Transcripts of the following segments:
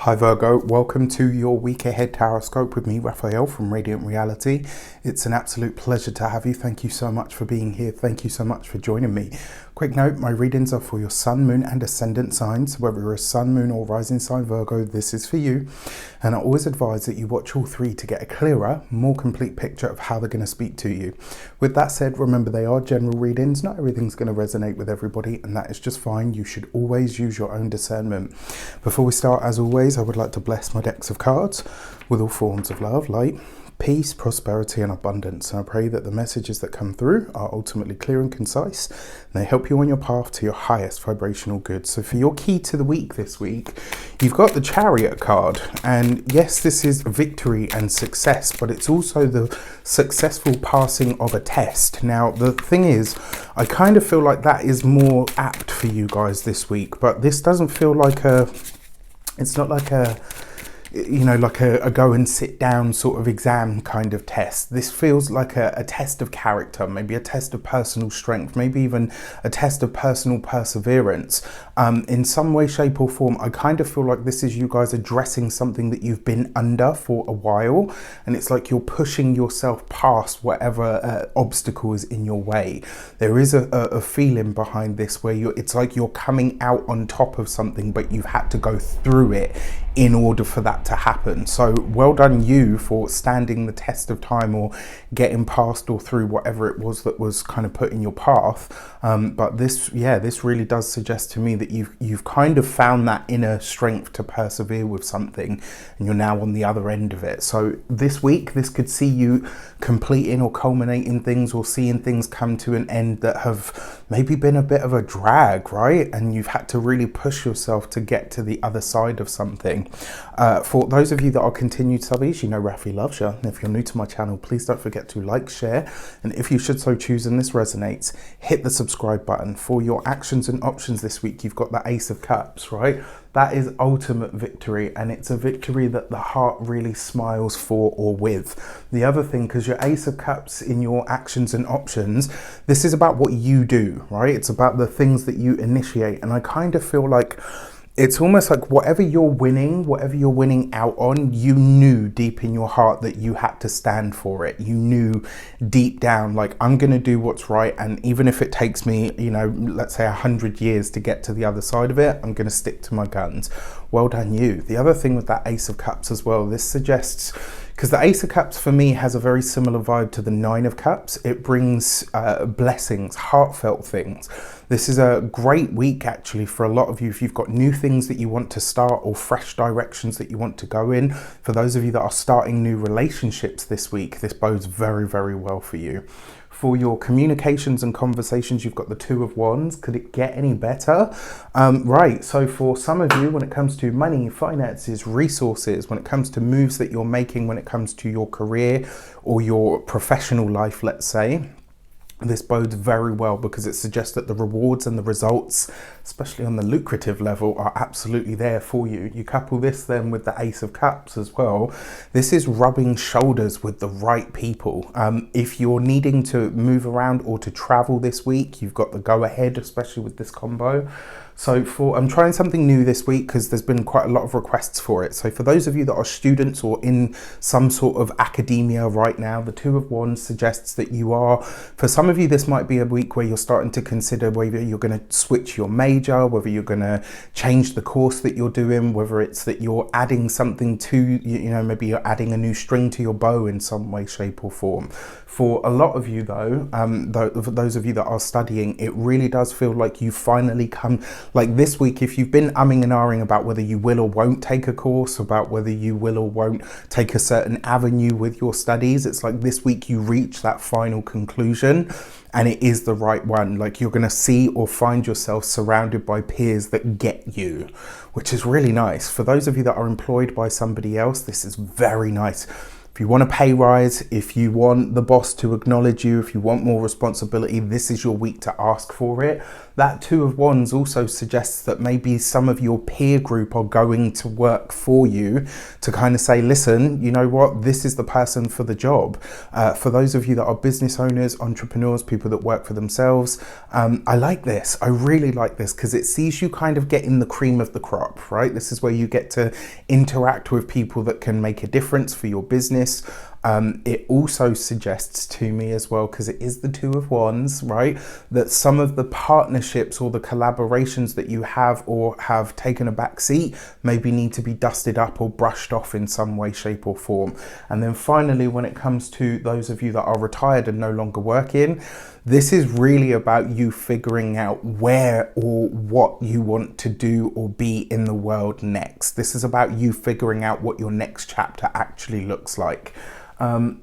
Hi Virgo, welcome to your week ahead tarot scope with me, Raphael from Reydiant Reality. It's an absolute pleasure to have you. Thank you so much for being here. Thank you so much for joining me. Quick note, my readings are for your sun, moon and ascendant signs. Whether you're a sun, moon or rising sign Virgo, this is for you. And I always advise that you watch all three to get a clearer, more complete picture of how they're going to speak to you. With that said, remember they are general readings. Not everything's going to resonate with everybody, and that is just fine. You should always use your own discernment. Before we start, as always, I would like to bless my decks of cards with all forms of love, light, peace, prosperity and abundance. And I pray that the messages that come through are ultimately clear and concise, and they help you on your path to your highest vibrational good. So for your key to the week this week, you've got the Chariot card. And yes, this is victory and success, but it's also the successful passing of a test. Now, the thing is, I kind of feel like that is more apt for you guys this week, but this doesn't feel like it's not like a go and sit down sort of exam kind of test. This feels like a test of character, maybe a test of personal strength, maybe even a test of personal perseverance. In some way, shape or form, I kind of feel like this is you guys addressing something that you've been under for a while, and it's like you're pushing yourself past whatever obstacle is in your way. There is a feeling behind this where it's like you're coming out on top of something, but you've had to go through it in order for that to happen. So well done you for standing the test of time or getting past or through whatever it was that was kind of put in your path. But this really does suggest to me that you've kind of found that inner strength to persevere with something, and you're now on the other end of it. So this week, this could see you completing or culminating things or seeing things come to an end that have maybe been a bit of a drag, right? And you've had to really push yourself to get to the other side of something. For those of you that are continued subbies, you know Rafi loves you. And if you're new to my channel, please don't forget to like, share, and if you should so choose and this resonates, hit the subscribe button. For your actions and options this week, you've got the Ace of Cups, right? That is ultimate victory, and it's a victory that the heart really smiles for or with. The other thing, because your Ace of Cups in your actions and options, this is about what you do, right? It's about the things that you initiate, and I kind of feel like it's almost like whatever you're winning out on, you knew deep in your heart that you had to stand for it. You knew deep down, like, I'm going to do what's right. And even if it takes me, let's say 100 years to get to the other side of it, I'm going to stick to my guns. Well done you. The other thing with that Ace of Cups as well, this suggests, because the Ace of Cups for me has a very similar vibe to the Nine of Cups. It brings blessings, heartfelt things. This is a great week actually for a lot of you if you've got new things that you want to start or fresh directions that you want to go in. For those of you that are starting new relationships this week, this bodes very, very well for you. For your communications and conversations, you've got the Two of Wands. Could it get any better? Right, so for some of you, when it comes to money, finances, resources, when it comes to moves that you're making, when it comes to your career or your professional life, let's say, this bodes very well because it suggests that the rewards and the results, especially on the lucrative level, are absolutely there for you. You couple this then with the Ace of Cups as well. This is rubbing shoulders with the right people. If you're needing to move around or to travel this week, you've got the go ahead, especially with this combo. So I'm trying something new this week because there's been quite a lot of requests for it. So for those of you that are students or in some sort of academia right now, the Two of Wands suggests that you are, for some of you, this might be a week where you're starting to consider whether you're going to switch your major, whether you're going to change the course that you're doing, whether it's that you're adding something to, maybe you're adding a new string to your bow in some way, shape or form. For a lot of you though, for those of you that are studying, it really does feel like you finally come. Like this week, if you've been umming and ahhing about whether you will or won't take a course, about whether you will or won't take a certain avenue with your studies, it's like this week you reach that final conclusion and it is the right one. Like you're going to see or find yourself surrounded by peers that get you, which is really nice. For those of you that are employed by somebody else, this is very nice. If you want a pay rise, if you want the boss to acknowledge you, if you want more responsibility, this is your week to ask for it. That Two of Wands also suggests that maybe some of your peer group are going to work for you to kind of say, listen, you know what, this is the person for the job. For those of you that are business owners, entrepreneurs, people that work for themselves, I like this. I really like this because it sees you kind of getting the cream of the crop, right? This is where you get to interact with people that can make a difference for your business. It also suggests to me as well, because it is the Two of Wands, right, that some of the partnerships or the collaborations that you have or have taken a back seat maybe need to be dusted up or brushed off in some way, shape or form. And then finally, when it comes to those of you that are retired and no longer working, this is really about you figuring out where or what you want to do or be in the world next. This is about you figuring out what your next chapter actually looks like.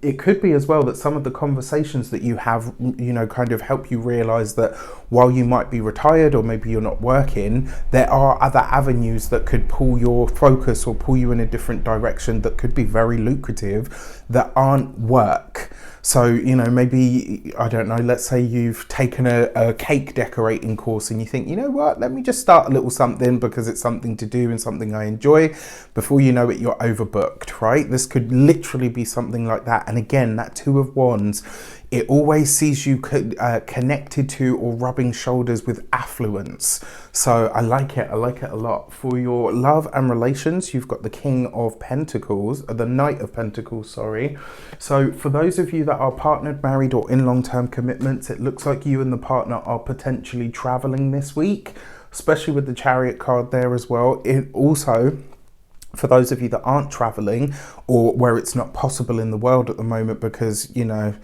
It could be as well that some of the conversations that you have, you know, kind of help you realize that while you might be retired or maybe you're not working, there are other avenues that could pull your focus or pull you in a different direction that could be very lucrative that aren't work. So, you know, maybe, I don't know, let's say you've taken a cake decorating course and you think, you know what, let me just start a little something because it's something to do and something I enjoy. Before you know it, you're overbooked, right? This could literally be something like that. And again, that Two of Wands, it always sees you connected to or rubbing shoulders with affluence. So I like it a lot. For your love and relations, you've got the King of Pentacles, the Knight of Pentacles, sorry. So for those of you that are partnered, married or in long-term commitments, it looks like you and the partner are potentially traveling this week, especially with the Chariot card there as well. It also, for those of you that aren't traveling or where it's not possible in the world at the moment because, you know,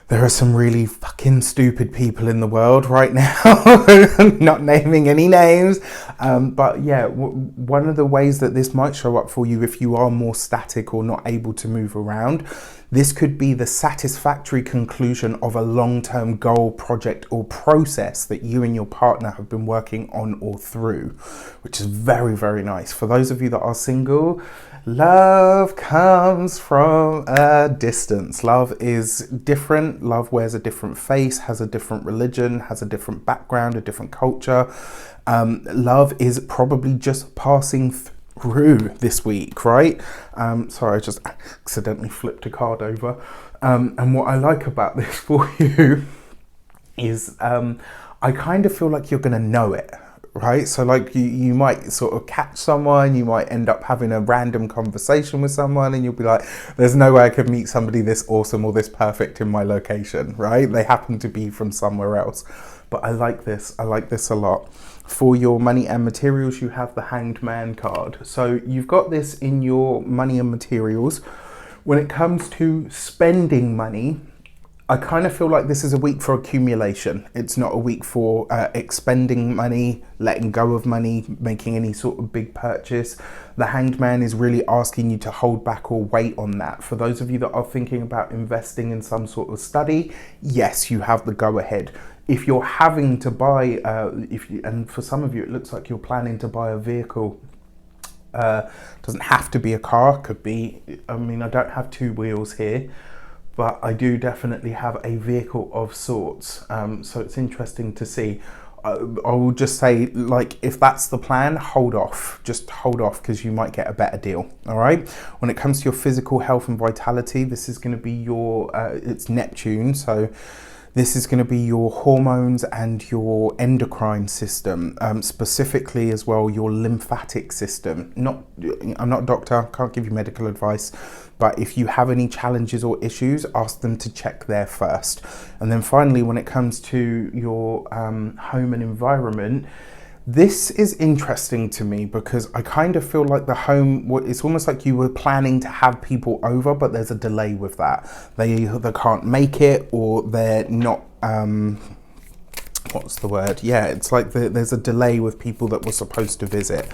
there are some really fucking stupid people in the world right now, not naming any names. But yeah, one of the ways that this might show up for you if you are more static or not able to move around, this could be the satisfactory conclusion of a long-term goal, project or process that you and your partner have been working on or through, which is very, very nice. For those of you that are single, love comes from a distance. Love is different. Love wears a different face, has a different religion, has a different background, a different culture. Love is probably just passing through this week, right? Sorry, I just accidentally flipped a card over. And what I like about this for you is I kind of feel like you're going to know it. Right, so like you might sort of catch someone, you might end up having a random conversation with someone and you'll be like, there's no way I could meet somebody this awesome or this perfect in my location, right? They happen to be from somewhere else. But I like this a lot. For your money and materials, you have the Hanged Man card. So you've got this in your money and materials. When it comes to spending money, I kind of feel like this is a week for accumulation. It's not a week for expending money, letting go of money, making any sort of big purchase. The Hanged Man is really asking you to hold back or wait on that. For those of you that are thinking about investing in some sort of study, yes, you have the go ahead. If you're having to buy, and for some of you, it looks like you're planning to buy a vehicle. Doesn't have to be a car, could be, I mean, I don't have two wheels here, but I do definitely have a vehicle of sorts. So it's interesting to see. I will just say, like, if that's the plan, hold off. Just hold off because you might get a better deal, all right? When it comes to your physical health and vitality, this is going to be your, it's Neptune, so this is going to be your hormones and your endocrine system, specifically as well your lymphatic system. I'm not a doctor, can't give you medical advice, but if you have any challenges or issues, ask them to check there first. And then finally, when it comes to your home and environment, this is interesting to me because I kind of feel like the home, it's almost like you were planning to have people over, but there's a delay with that. They either can't make it or they're not, what's the word? Yeah, it's like there's a delay with people that were supposed to visit.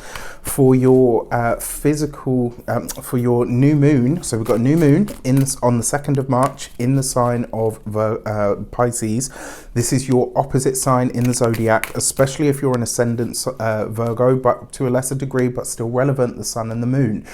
For your physical, for your new moon, so we've got a new moon on the 2nd of March in the sign of Pisces. This is your opposite sign in the zodiac, especially if you're an ascendant Virgo, but to a lesser degree, but still relevant, the sun and the moon.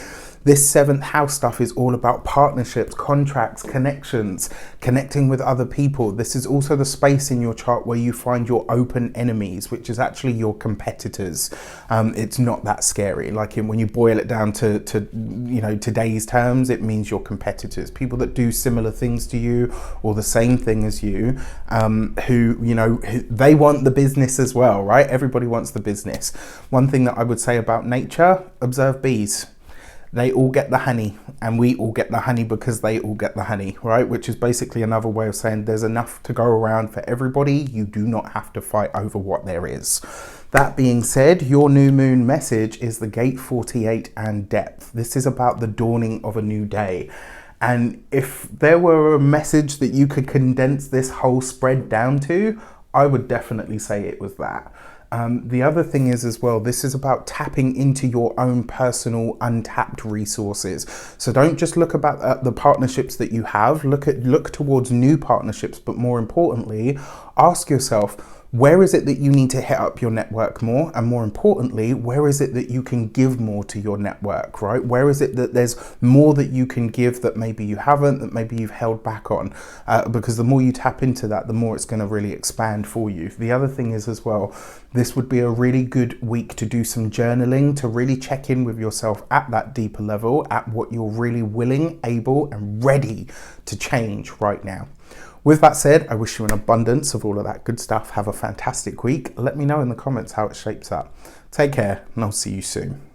This 7th house stuff is all about partnerships, contracts, connections, connecting with other people. This is also the space in your chart where you find your open enemies, which is actually your competitors. It's not that scary. Like when you boil it down to today's terms, it means your competitors, people that do similar things to you or the same thing as you, who they want the business as well, right? Everybody wants the business. One thing that I would say about nature, observe bees. They all get the honey, and we all get the honey because they all get the honey, right? Which is basically another way of saying there's enough to go around for everybody. You do not have to fight over what there is. That being said, your new moon message is the gate 48 and depth. This is about the dawning of a new day. And if there were a message that you could condense this whole spread down to, I would definitely say it was that. The other thing is as well, this is about tapping into your own personal untapped resources. So don't just look at the partnerships that you have, look towards new partnerships, but more importantly, ask yourself, where is it that you need to hit up your network more? And more importantly, where is it that you can give more to your network, right? Where is it that there's more that you can give that maybe you haven't, that maybe you've held back on? Because the more you tap into that, the more it's going to really expand for you. The other thing is as well, this would be a really good week to do some journaling, to really check in with yourself at that deeper level, at what you're really willing, able, and ready to change right now. With that said, I wish you an abundance of all of that good stuff. Have a fantastic week. Let me know in the comments how it shapes up. Take care, and I'll see you soon.